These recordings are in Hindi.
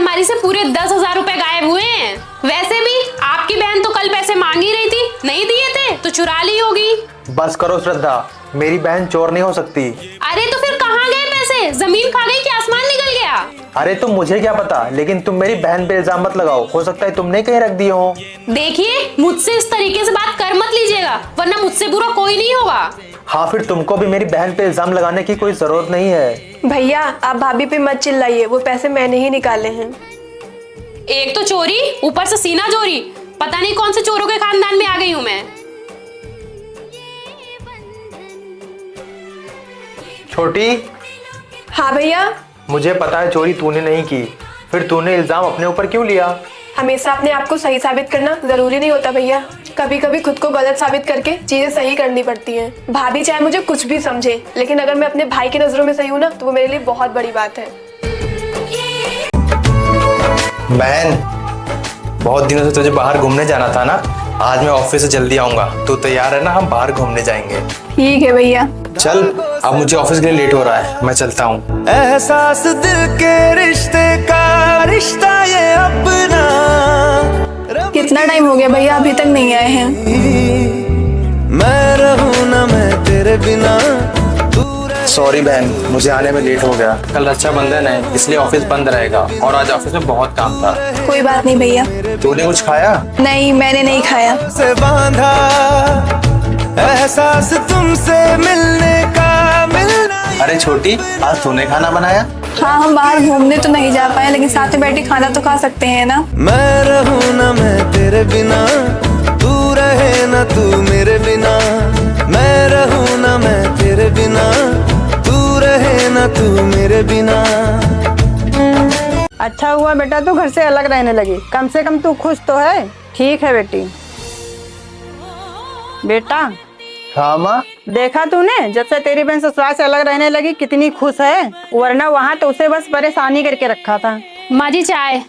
अलमारी से पूरे 10,000 रुपए गायब हुए हैं। वैसे भी आपकी बहन तो कल पैसे मांग ही रही थी, नहीं दिए थे तो चुरा ली होगी। बस करो श्रद्धा, मेरी बहन चोर नहीं हो सकती। अरे तो फिर कहाँ गए पैसे? जमीन खा गई कि आसमान निकल गया? अरे तुम मुझे क्या पता, लेकिन तुम मेरी बहन पे इल्जाम मत लगाओ, हो सकता है तुमने कहीं रख दिए हो। देखिए, मुझसे इस तरीके से बात कर मत लीजिएगा, वरना मुझसे बुरा कोई नहीं होगा। हाँ, फिर तुमको भी मेरी बहन पे इल्जाम लगाने की कोई जरूरत नहीं है। भैया आप भाभी पे मत चिल्लाइए, वो पैसे मैंने ही निकाले हैं। एक तो चोरी, ऊपर से सीना चोरी। पता नहीं कौन से चोरों के खानदान में आ गई हूँ मैं। छोटी, हाँ भैया। मुझे पता है चोरी तूने नहीं की, फिर तूने इल्जाम अपने ऊपर क्यों लिया? हमेशा अपने आप को सही साबित करना जरूरी नहीं होता भैया, कभी कभी खुद को गलत साबित करके चीजें सही करनी पड़ती हैं। भाभी चाहे मुझे कुछ भी समझे, लेकिन अगर मैं अपने भाई की नजरों में सही हूँ ना, तो वो मेरे लिए बहुत बड़ी बात है। बहन, बहुत दिनों से तुझे बाहर घूमने जाना था ना, आज मैं ऑफिस से जल्दी आऊंगा, तू तैयार है ना? हम बाहर घूमने जाएंगे। ठीक है भैया। चल, अब मुझे ऑफिस के लिए लेट हो रहा है, मैं चलता हूँ। एहसास दिल के रिश्ते का, रिश्ता ये अपना। कितना टाइम हो गया भैया, अभी तक नहीं आए हैं? मैं रहूं ना मैं तेरे बिना। सॉरी बहन, मुझे आने में लेट हो गया। कल रक्षाबंधन है, इसलिए ऑफिस बंद रहेगा और आज ऑफिस में बहुत काम था। कोई बात नहीं भैया। तूने कुछ खाया? नहीं, मैंने नहीं खाया। से बांधा एहसास तुमसे मिलने का, मिलना। अरे छोटी, आज तूने खाना बनाया? हाँ, हम बाहर घूमने तो नहीं जा पाए, लेकिन साथ में बैठे खाना तो खा सकते हैं ना। मैं रहूं ना मैं तेरे बिना, तू रहे ना तू मेरे बिना। मैं रहूं ना मैं तेरे बिना, तू रहे ना तू मेरे बिना। अच्छा हुआ बेटा तू घर से अलग रहने लगी, कम से कम तू खुश तो है। ठीक है बेटी। बेटा हाँ माँ। देखा तूने, जब से तेरी बहन ससुराल से अलग रहने लगी कितनी खुश है, वरना वहाँ तो उसे बस परेशानी करके रखा था। माँ जी चाय।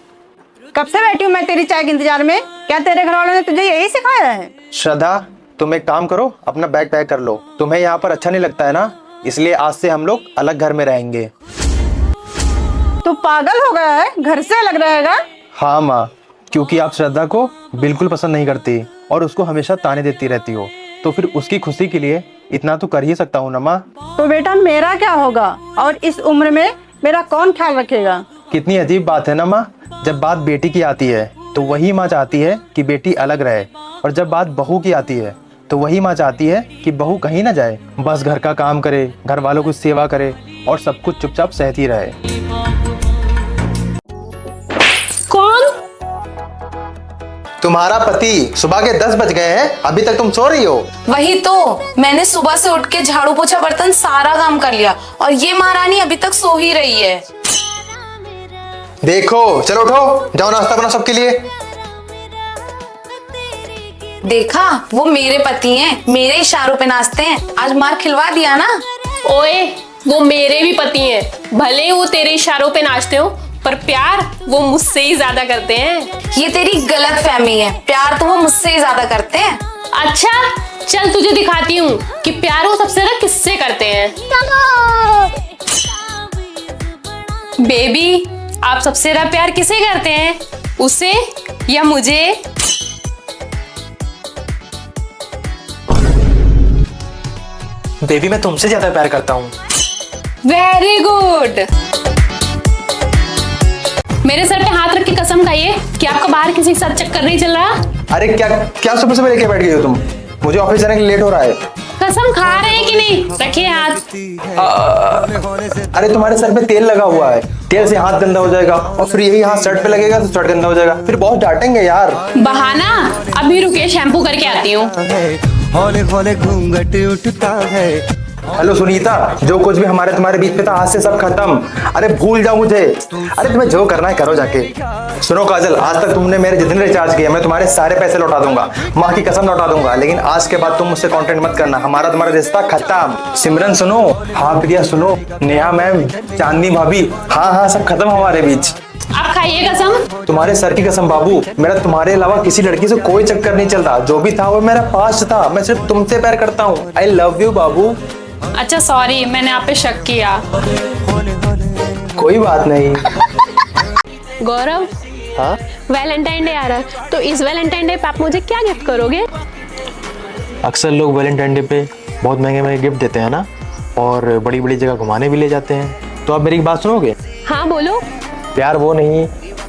कब से बैठी हूँ मैं तेरी चाय के इंतजार में, क्या तेरे घर वालों ने तुझे यही सिखाया है? श्रद्धा, तुम एक काम करो, अपना बैग पैक कर लो। तुम्हें यहाँ पर अच्छा नहीं लगता है ना, इसलिए आज से हम लोग अलग घर में रहेंगे। तू पागल हो गया है, घर से अलग रहेगा? हाँ माँ, क्योंकि आप श्रद्धा को बिल्कुल पसंद नहीं करती और उसको हमेशा ताने देती रहती हो, तो फिर उसकी खुशी के लिए इतना तो कर ही सकता हूँ ना माँ। तो बेटा मेरा क्या होगा, और इस उम्र में मेरा कौन ख्याल रखेगा? कितनी अजीब बात है ना माँ, जब बात बेटी की आती है तो वही माँ चाहती है कि बेटी अलग रहे, और जब बात बहू की आती है तो वही माँ चाहती है कि बहू कहीं ना जाए, बस घर का काम करे, घर वालों की सेवा करे और सब कुछ चुपचाप सहती रहे। कौन? तुम्हारा पति। सुबह के 10 बज गए हैं, अभी तक तुम सो रही हो? वही तो, मैंने सुबह से उठ के झाड़ू पोछा बर्तन सारा काम कर लिया, और ये महारानी अभी तक सो ही रही है। देखो, चलो उठो, जाओ नाश्ता बनाओ सबके लिए। देखा, वो मेरे पति हैं, मेरे इशारों पे नाचते हैं। आज मार खिलवा दिया ना। ओए, वो मेरे भी पति हैं, भले ही वो तेरे इशारों पे नाचते हो, पर प्यार वो मुझसे ही ज्यादा करते हैं। ये तेरी गलत फहमी है, प्यार तो वो मुझसे ही ज्यादा करते हैं। अच्छा, चल तुझे दिखाती हूँ कि प्यार वो सबसे ज्यादा किससे करते हैं। बेबी, आप सबसे ज्यादा प्यार किसे करते हैं, उसे या मुझे? बेबी, मैं तुमसे ज्यादा प्यार करता हूँ। Very good. मेरे सर पे हाथ रख के कसम खाइए कि आपका बाहर किसी के साथ चक्कर नहीं चल रहा। अरे क्या क्या सुबह सुबह लेके बैठ गई हो तुम? मुझे ऑफिस जाने के लिए लेट हो रहा है। कसम खा रहे हैं कि नहीं? रखिए हाथ। अरे तुम्हारे सर पे तेल लगा हुआ है, तेल से हाथ गंदा हो जाएगा, और फिर यही हाथ शर्ट पे लगेगा तो शर्ट गंदा हो जाएगा, फिर बहुत डांटेंगे यार। बहाना? अभी रुके, शैम्पू करके आती हूँ। हौले हौले घूंघट उठता है। हेलो सुनीता, जो कुछ भी हमारे तुम्हारे बीच में था आज से सब खत्म। अरे भूल जाओ मुझे। अरे तुम्हें जो करना है करो जाके। सुनो काजल, आज तक तुमने मेरे जितने रिचार्ज किए मैं तुम्हारे सारे पैसे लौटा दूंगा, माँ की कसम लौटा दूंगा, लेकिन आज के बाद तुम मुझसे कांटेक्ट मत करना, हमारा तुम्हारा रिश्ता खत्म। सिमरन सुनो, हाँ प्रिया सुनो, नेहा मैम, चांदनी भाभी, हाँ हाँ सब खत्म हमारे बीच। आप खाइए कसम। तुम्हारे सर की कसम बाबू, मेरा तुम्हारे अलावा किसी लड़की से कोई चक्कर नहीं चलता, जो भी था वो मेरा पास्ट था, मैं सिर्फ तुमसे प्यार करता हूँ। आई लव यू बाबू। अच्छा सॉरी, मैंने आप पे शक किया। कोई बात नहीं। गौरव, हाँ वैलेंटाइन डे आ रहा है, तो इस वैलेंटाइन डे पे आप मुझे क्या गिफ्ट करोगे? अक्सर लोग वैलेंटाइन डे पे बहुत महंगे महंगे गिफ्ट देते हैं ना, और बड़ी बड़ी जगह घुमाने भी ले जाते हैं। तो आप मेरी एक बात सुनोगे? हाँ बोलो। प्यार वो नहीं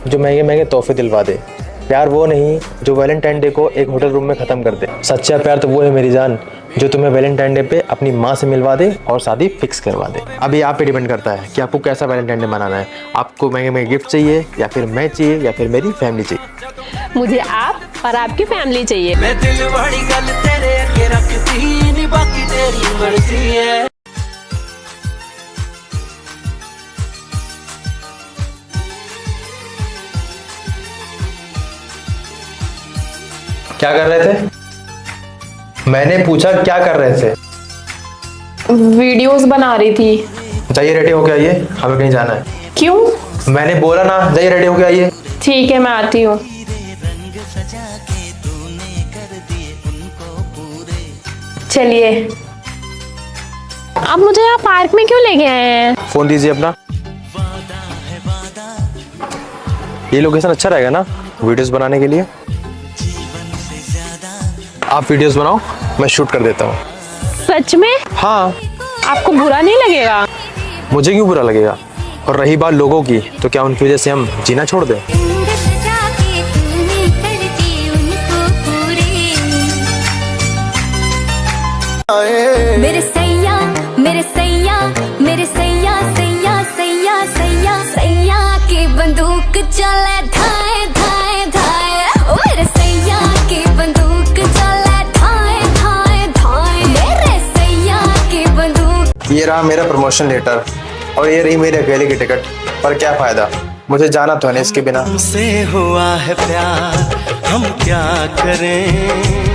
जो महंगे महंगे तोहफे दिलवा दे, प्यार वो नहीं जो वैलेंटाइन डे को एक होटल रूम में ख़त्म कर दे। सच्चा प्यार तो वो है मेरी जान, जो तुम्हें वैलेंटाइन डे पे अपनी माँ से मिलवा दे और शादी फिक्स करवा दे। अभी आप पे डिपेंड करता है कि आपको कैसा वैलेंटाइन डे मनाना है। आपको महंगे महंगे गिफ्ट चाहिए, या फिर मैं चाहिए, या फिर मेरी फैमिली चाहिए? मुझे आप और आपकी फैमिली चाहिए। मैं दिल वाली गल तेरे अगे रखती नी, बाकी तेरी मर्जी है। क्या कर रहे थे? मैंने पूछा क्या कर रहे थे? वीडियोस बना रही थी। जाइए रेडी होके आइए, हमें कहीं जाना है। क्यों? मैंने बोला ना, जाइए रेडी होके आइए। ठीक है, मैं आती हूँ। चलिए। आप मुझे यहाँ पार्क में क्यों लेके आए हैं? फोन दीजिए अपना। ये लोकेशन अच्छा रहेगा ना वीडियोस बनाने के लिए? आप वीडियोस बनाओ, मैं शूट कर देता हूँ। सच में? हाँ। आपको बुरा नहीं लगेगा? मुझे क्यों बुरा लगेगा? और रही बात लोगों की, तो क्या उनकी वजह से हम जीना छोड़ दें? मेरे सैया मेरे सैया मेरे सैया सैया सैया सैया सैया की बंदूक चले धाए धाए धाए। ओ मेरे सैया की बंदूक चले धाए धाए धाए। मेरे सैया की बंदूक। ये रहा मेरा प्रमोशन लेटर, और ये रही मेरे अकेले की टिकट। पर क्या फायदा, मुझे जाना तो है नहीं इसके बिना। हमसे हुआ है प्यार, हम क्या करें,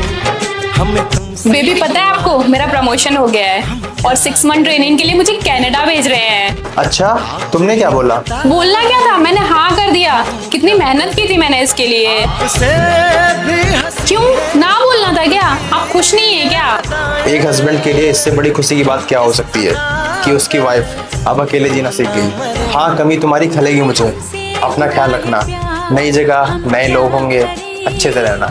हमें तुमसे बेबी, पता है आपको मेरा प्रमोशन हो गया है और 6 मंथ ट्रेनिंग के लिए मुझे कनाडा भेज रहे हैं। अच्छा, तुमने क्या बोला? बोलना क्या था, मैंने हाँ कर दिया। कितनी मेहनत की थी मैंने इसके लिए। से भी हंस क्यों ना बोलना था क्या? आप खुश नहीं है क्या? एक हस्बैंड के लिए इससे बड़ी खुशी की बात क्या हो सकती है कि उसकी वाइफ अब अकेले जीना सीख गई। हाँ, कमी तुम्हारी खलेगी मुझे। अपना ख्याल रखना, नई जगह नए लोग होंगे, अच्छे से रहना।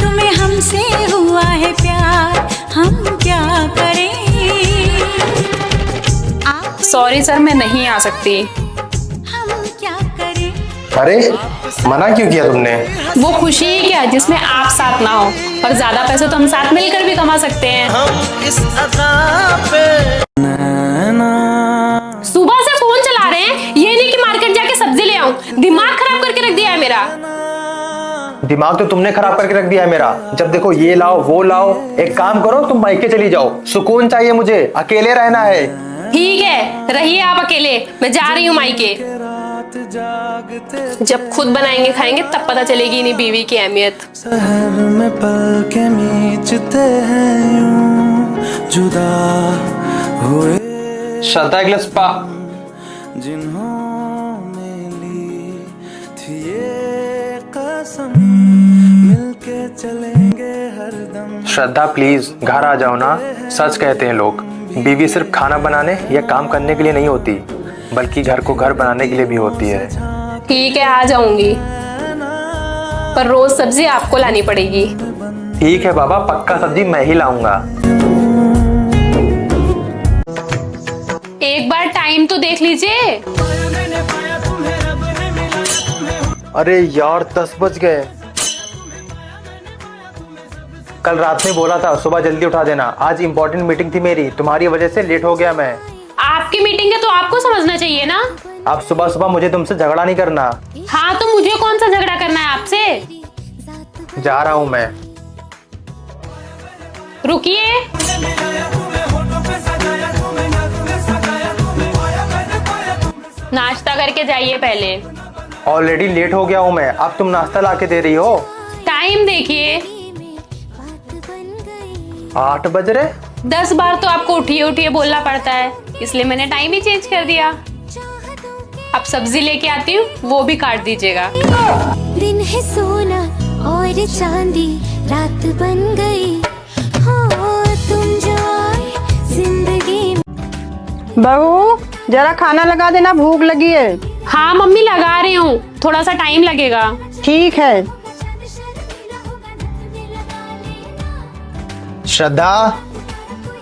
तुम्हें हमसे हुआ है प्यार, हम क्या करें। सॉरी सर, मैं नहीं आ सकती। हम क्या करें। अरे मना क्यों किया तुमने? वो खुशी है क्या जिसमें आप साथ ना हो, और ज्यादा पैसे तो हम साथ मिलकर भी कमा सकते हैं। हम इस अदा पे सुबह से फोन चला रहे हैं, ये नहीं कि मार्केट जाके सब्जी ले आऊं। दिमाग खराब करके रख दिया है मेरा। दिमाग तो तुमने खराब करके रख दिया है मेरा। जब देखो ये लाओ वो लाओ। एक काम करो, तुम मायके चली जाओ, सुकून चाहिए मुझे, अकेले रहना है। ठीक है, रहिए आप अकेले, मैं जा रही हूँ मायके। जब खुद बनाएंगे खाएंगे तब पता चलेगी इन्हीं बीवी की अहमियत। शहर में पल के नीचते हैं यूं जुदा हुए श्रद्धा एक गिलास पा। जिन्होंने ली थी ये कसम, मिलके चलेंगे हरदम। श्रद्धा प्लीज घर आ जाओ ना। सच कहते हैं लोग, बीवी सिर्फ खाना बनाने या काम करने के लिए नहीं होती, बल्कि घर को घर बनाने के लिए भी होती है। ठीक है, आ जाऊंगी, पर रोज सब्जी आपको लानी पड़ेगी। ठीक है बाबा, पक्का सब्जी मैं ही लाऊंगा। एक बार टाइम तो देख लीजिए। अरे यार 10 बज गए। कल रात में बोला था सुबह जल्दी उठा देना। आज इंपॉर्टेंट मीटिंग थी मेरी, तुम्हारी वजह से लेट हो गया मैं। आपकी मीटिंग है तो आपको समझना चाहिए ना। अब सुबह सुबह मुझे तुमसे झगड़ा नहीं करना। हाँ, तो मुझे कौन सा झगड़ा करना है आपसे? जा रहा हूँ मैं। रुकिए। नाश्ता करके जाइए पहले। ऑलरेडी लेट हो गया हूँ मैं, अब तुम नाश्ता ला के दे रही हो। टाइम देखिए। 8 बज रहे। 10 बार तो आपको उठिए उठिए बोलना पड़ता है, इसलिए मैंने टाइम ही चेंज कर दिया। अब सब्जी लेके आती हूँ, वो भी काट दीजिएगा। दिन है सोना और चांदी, रात बन गई हो तुम जो आए जिंदगी। बहू जरा खाना लगा देना, भूख लगी है। हाँ मम्मी, लगा रही हूँ, थोड़ा सा टाइम लगेगा। ठीक है। श्रद्धा,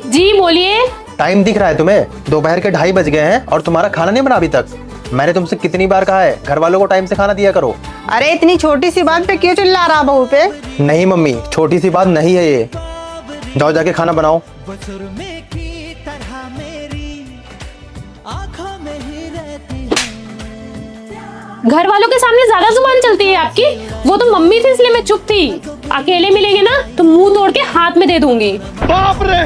जी बोलिए। टाइम दिख रहा है तुम्हें? दोपहर के 2:30 बज गए हैं और तुम्हारा खाना नहीं बना अभी तक। मैंने तुमसे कितनी बार कहा है घर वालों को टाइम से खाना दिया करो। अरे इतनी छोटी सी बात पे क्यों चिल्ला रहा बहू पे? नहीं मम्मी, छोटी सी बात नहीं है ये। जाओ जाके खाना बनाओ। घर वालों के सामने ज्यादा जुबान चलती है आपकी। वो तो मम्मी थी इसलिए मैं चुप थी। अकेले मिलेंगे ना तो मुंह तोड़ के हाथ में दे दूंगी। बाप रे!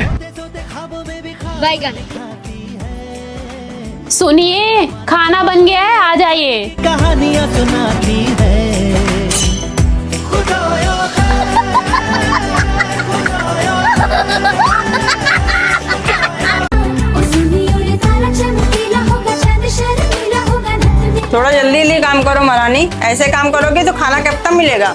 सुनिए, खाना बन गया है, आ जाइए। कहानियां सुनाती है थोड़ा जल्दी जल्दी काम करो महारानी, ऐसे काम करोगे तो खाना कब तक मिलेगा?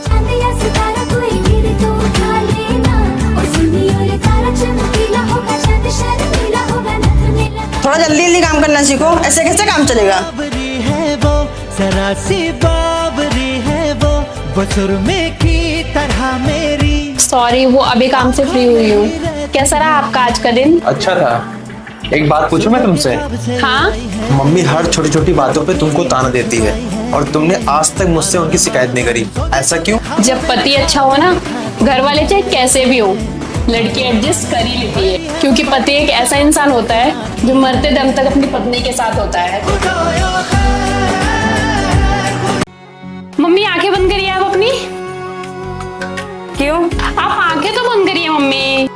थोड़ा जल्दी जल्दी काम करना सीखो, ऐसे कैसे काम चलेगा? बाबरी है वो, जरा सी बाबरी है वो सुरमे की तरह मेरी। सॉरी, वो अभी काम से फ्री हुई हूँ। कैसा रहा आपका आज का दिन? अच्छा था। एक बात पूछूं मैं तुमसे? हाँ, मम्मी हर छोटी छोटी बातों पे तुमको ताना देती है और तुमने आज तक मुझसे उनकी शिकायत नहीं करी, ऐसा क्यों? जब पति अच्छा हो ना, घर वाले चाहे कैसे भी हो, लड़की एडजस्ट कर ही लेती है। क्योंकि पति एक ऐसा इंसान होता है जो मरते दम तक अपनी पत्नी के साथ होता है। मम्मी आंखें बंद करिए आप अपनी। क्यों? आप आंखें तो बंद करिए मम्मी।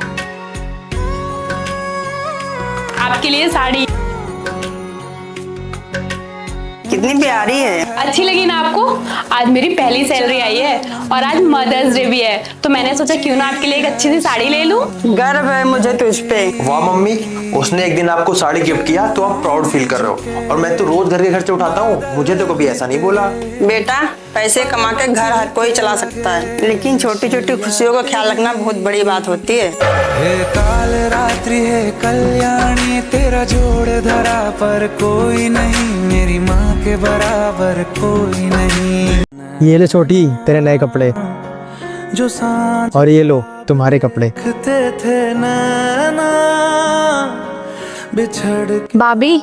आपके लिए साड़ी कितनी प्यारी है। अच्छी लगी ना आपको? आज मेरी पहली सैलरी आई है और आज मदर्स डे भी है, तो मैंने सोचा क्यों ना आपके लिए एक अच्छी सी साड़ी ले लूं। गर्व है मुझे तुझ पे। वाह मम्मी, उसने एक दिन आपको साड़ी गिफ्ट किया तो आप प्राउड फील कर रहे हो, और मैं तो रोज घर के खर्चे उठाता हूँ, मुझे तो कभी ऐसा नहीं बोला। बेटा, पैसे कमा के घर हर कोई चला सकता है, लेकिन छोटी छोटी खुशियों का ख्याल रखना बहुत बड़ी बात होती है। हे काल रात्रि है कल्याणी, तेरा जोड़ धरा पर कोई नहीं, मेरी माँ के बराबर कोई नहीं। ये ले छोटी, तेरे नए कपड़े, जो सांस और ये लो तुम्हारे कपड़े। देखते थे नैना बिछड़ के। भाभी,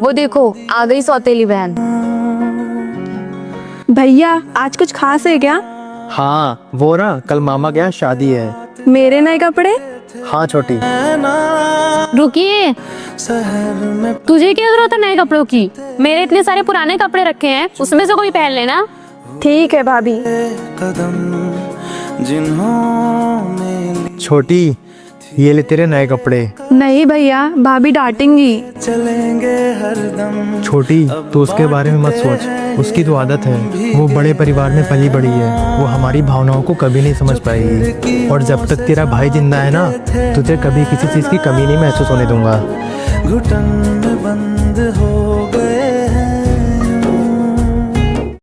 वो देखो आ गई सौतेली बहन। भैया आज कुछ खास है क्या? हाँ, वो ना कल मामा के यहाँ शादी है। मेरे नए कपड़े? हाँ छोटी। रुकिए, शहर में तुझे क्या जरूरत है नए कपड़ों की? मेरे इतने सारे पुराने कपड़े रखे हैं, उसमें से कोई पहन लेना। ठीक है भाभी। कदम जिन्होंने छोटी, ये ले तेरे नए कपड़े। नहीं भैया, भाभी डांटेंगी। चलेंगे हरदम। छोटी, तू उसके बारे में मत सोच, उसकी तो आदत है, वो बड़े परिवार में पली बड़ी है, वो हमारी भावनाओं को कभी नहीं समझ पाएगी। और जब तक तेरा भाई जिंदा है ना, तुझे कभी किसी चीज की कमी नहीं महसूस होने दूंगा। घुटन में बंद हो